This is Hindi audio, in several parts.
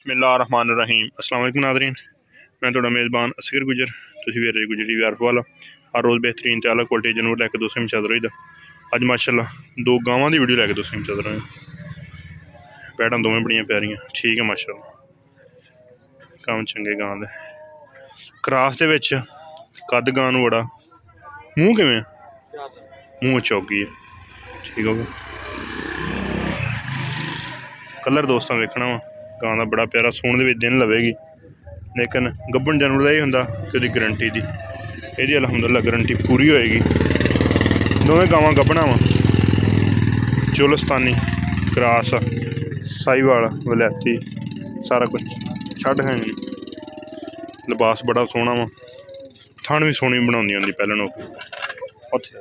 बिस्मिल्लाहिर्रहमानिर्रहीम। अस्सलाम वालेकुम नाज़रीन, मैं थोड़ा मेज़बान असगर गुजर तुसीं वेख रहे गुजर टीवी आरफ वाला। हर रोज़ बेहतरीन ते आला क्वालिटी जानवर लैके तुसें चल रही अज माशाल्लाह दो गावां की वीडियो लैके तुसें चल रहे। पैड़ां दोवें बड़ियां प्यारियां ठीक है माशाल्लाह, कम चंगे गां दे क्रास दे विच कद गां नूं बड़ा मूँह किवें मूँह चौगी है ठीक हो गया। कलर दोस्तों वेखना वा गां दा बड़ा प्यारा सूण दे विच दिन लवेगी, लेकिन गब्बन जानवर का यही होंदा कि उहदी गारंटी दी इहदी अलहमदुलिल्लाह गारंटी पूरी होएगी। दोवें गावां गब्बना वा चोलस्तानी क्रास साहिवाल वलैती सारा कुछ छड्ड है। लिबास बड़ा सोहना वा, थण भी सोहनी बनाउंदी होंदी पैहलां नोक उत्थे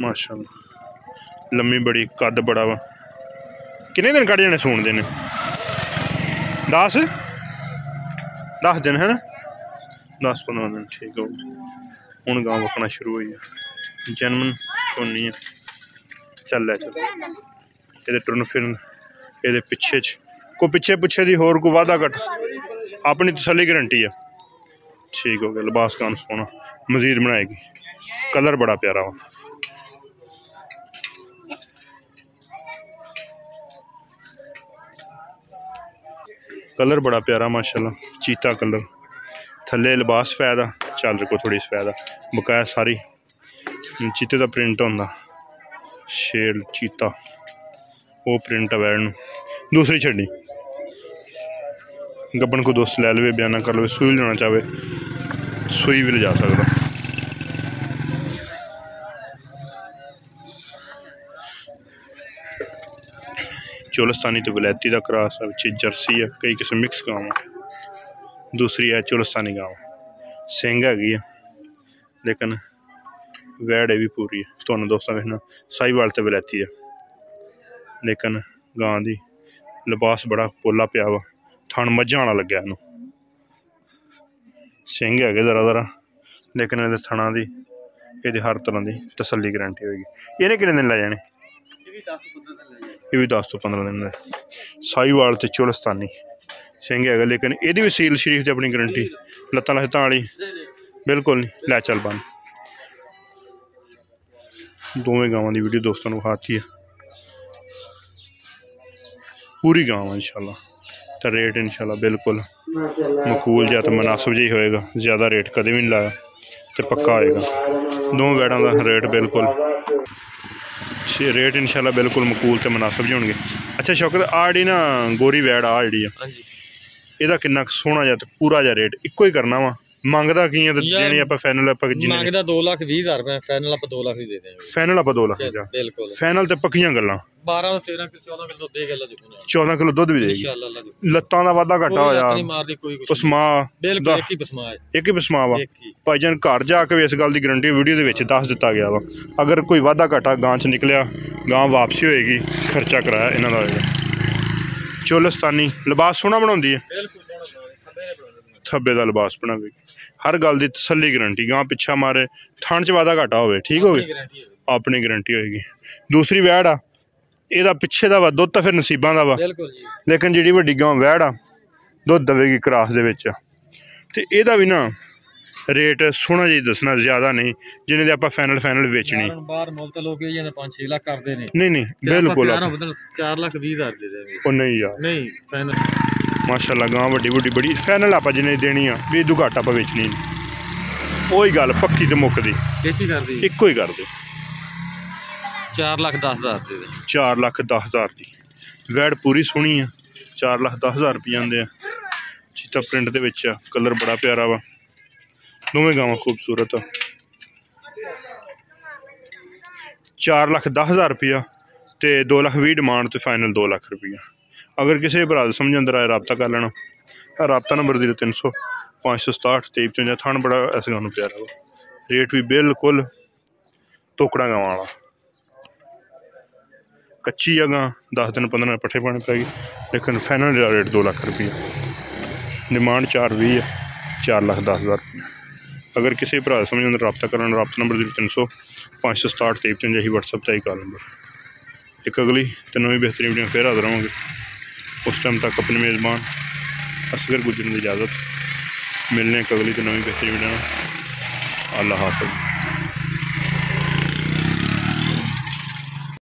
माशाल्लाह लम्मी बड़ी कद बड़ा वा। किन्ने दिन कढ़ जाने सूण दे ने 10 दिन है ना 10-15 दिन ठीक हो। हुण गां वकना शुरू हुई है, जनमन होनी है चल लै चल ये टुरन फिरन ये पिछे को पिछे पुछे दी होर को वाधा घट अपनी तसली गारंटी है ठीक हो गया। लिबास कान सोना मजीद बनाएगी, कलर बड़ा प्यारा वा। कलर बड़ा प्यारा माशाल्लाह चीता कलर, थल्ले लिबास सफेद चल रही को थोड़ी सफेद बकाया सारी चीते का प्रिंट होंदा शेर चीता वो प्रिंट है वैड दूसरी छड़ी गब्बन को दोस्त लै लवे बयाना कर लवे सूई लेना चाहे सूई भी ले जा सकता। चोलस्तानी तो वलैती का क्रास है, जर्सी है, कई किस्म मिक्स गाँव दूसरी है चोलस्तानी गाँव सिंग हैगी है, लेकिन वैड भी पूरी है। तो दोस्तों देखना साहिवाल तो वलैती है, लेकिन गां दी लिबास बड़ा पोला पिया वा, थण मझां वाला लग्या इनू सिंग है जरा जरा, लेकिन ये थणा दी ये हर तरह की तसली गारंटी होगी। इन्हें कितने दिन लै जाने? ये भी 10-15 दिन है। साहिवाल ते चोलस्तानी सिंह है, लेकिन यदी भी सील शरीफ की अपनी गारंटी लत्तां लत्तां वाली बिल्कुल नहीं लै चल बंद। दोवें गावां की वीडियो दोस्तों को खाती है पूरी गाँव इंशाल्लाह, तो रेट इंशाल्लाह बिल्कुल मकूल या तो मुनासिब जी होएगा, ज़्यादा रेट कदे भी नहीं लाया तो पक्का होएगा। दोवें वैड़ां का रेट बिल्कुल रेट इंशाल्लाह बिल्कुल मकूल तो मुनासिब जी होंगे। अच्छा शौकत आड़ी ना गोरी वैड़ आ जी ਇਹਦਾ ਕਿੰਨਾ ਸੋਹਣਾ ਜਿਹਾ ਤੇ ਪੂਰਾ ਜਿਹਾ ਰੇਟ ਇੱਕੋ ਹੀ ਕਰਨਾ ਵਾ ਮੰਗਦਾ ਕੀ ਹੈ ਤੇ ਜਿਹੜੀ ਆਪਾਂ ਫਾਈਨਲ ਆਪਾਂ ਜਿੰਨੇ ਮੰਗਦਾ 2,20,000 ਰੁਪਏ ਫਾਈਨਲ ਆਪਾਂ 2 ਲੱਖ ਹੀ ਦੇ ਦੇਵਾਂਗੇ। ਫਾਈਨਲ ਆਪਾਂ 2 ਲੱਖ ਦਾ ਬਿਲਕੁਲ ਫਾਈਨਲ ਤੇ ਪੱਕੀਆਂ ਗੱਲਾਂ 12 13 14 ਕਿਲੋ ਦੇ ਗੱਲਾਂ ਦੇਖੋ 14 ਕਿਲੋ ਦੁੱਧ ਵੀ ਦੇਗੀ ਇੰਸ਼ਾਅੱਲਾ ਅੱਲਾ ਦੀ ਲੱਤਾਂ ਦਾ ਵਾਧਾ ਘਾਟਾ ਹੋਇਆ ਨਹੀਂ ਮਾਰਦੀ ਕੋਈ ਪਸਮਾ ਬਿਲਕੁਲ ਇੱਕ ਹੀ ਪਸਮਾ ਵਾ ਭਾਈਜਾਨ ਘਰ ਜਾ ਕੇ ਇਸ ਗੱਲ ਦੀ ਗਾਰੰਟੀ ਵੀਡੀਓ ਦੇ ਵਿੱਚ ਦੱਸ ਦਿੱਤਾ ਗਿਆ ਵਾ। ਅਗਰ ਕੋਈ ਵਾਧਾ ਘਾਟਾ ਗਾਂ ਚ ਨਿਕਲਿਆ ਗਾਂ ਵਾਪਸੀ ਹੋਏਗੀ, ਖਰਚਾ ਕਰਾਇਆ ਇਹਨਾਂ ਦਾ ਹੋਏਗਾ। ਚੋਲਸਤਾਨੀ ਲਿਬਾਸ ਸੋਹਣਾ ਬਣਾਉਂਦੀ ਹੈ, थब्बे का लिबास बनावेगी, हर गल की तसली गारंटी, गां पिछा मारे ठंड च वाधा घाटा हो ठीक हो गया अपनी गारंटी होएगी। दूसरी वैड़ आ ਇਹਦਾ ਪਿੱਛੇ ਦਾ ਵਾ दुध तो फिर नसीबां दा वा, लेकिन जी वड्डी गां वैड़ आ दुध देवेगी क्रास दे विच ते ਇਹਦਾ भी ना रेट सोहना जी दसना ज़्यादा नहीं जिन्हें दे आपां फाइनल वेचनी बाहर मुल्क ते लोग 5-6 लाख करदे ने नहीं बिल्कुल 4,20,000 दे देंगे ओ नहीं यार नहीं फाइनल माशाल्लाह गां वड्डी बड़ी फाइनल आप जिन्हें देनी आ भी इदू घट आप बेचनी वही गल पक्की तो मुकदी इक्को ही कर दे 4,10,000 दे 4,10,000 की वैड़ पूरी सोहनी है 4,10,000 रुपये आंदे चीता प्रिंट दे विच कलर बड़ा प्यारा वा। दोवें गावां खूबसूरत 4,10,000 रुपया तो 2,20,000 डिमांड तो फाइनल 2 लाख रुपया। अगर किसी भरा समझ अंदर आए रबता कर लेना, रबता नंबर 0300 567 2355। थण बड़ा इस गां नूं प्यारा वा, रेट भी बिल्कुल तोकड़ा गावां वाला। कच्ची है गां 10 दिन 15 दिन पट्ठे पाने पैगी, लेकिन फाइनल रेट 2 लाख रुपया, डिमांड 4,20 है 4,10,000 रुपया। अगर किसी भरा समझ अंदर रबता करना, रबता नंबर 0300 567 2355 व्हाट्सएप का ही कॉल नंबर। एक अगली तो नवी बेहतरीन वीडियो फिर हाजिर होंगे। उस टाइम तक अपने मेज़बान असगर गुजरन की इजाज़त। मिलने एक अगली तो नवी बेहतरीन वीडियो। अल्लाह हाफ़िज़।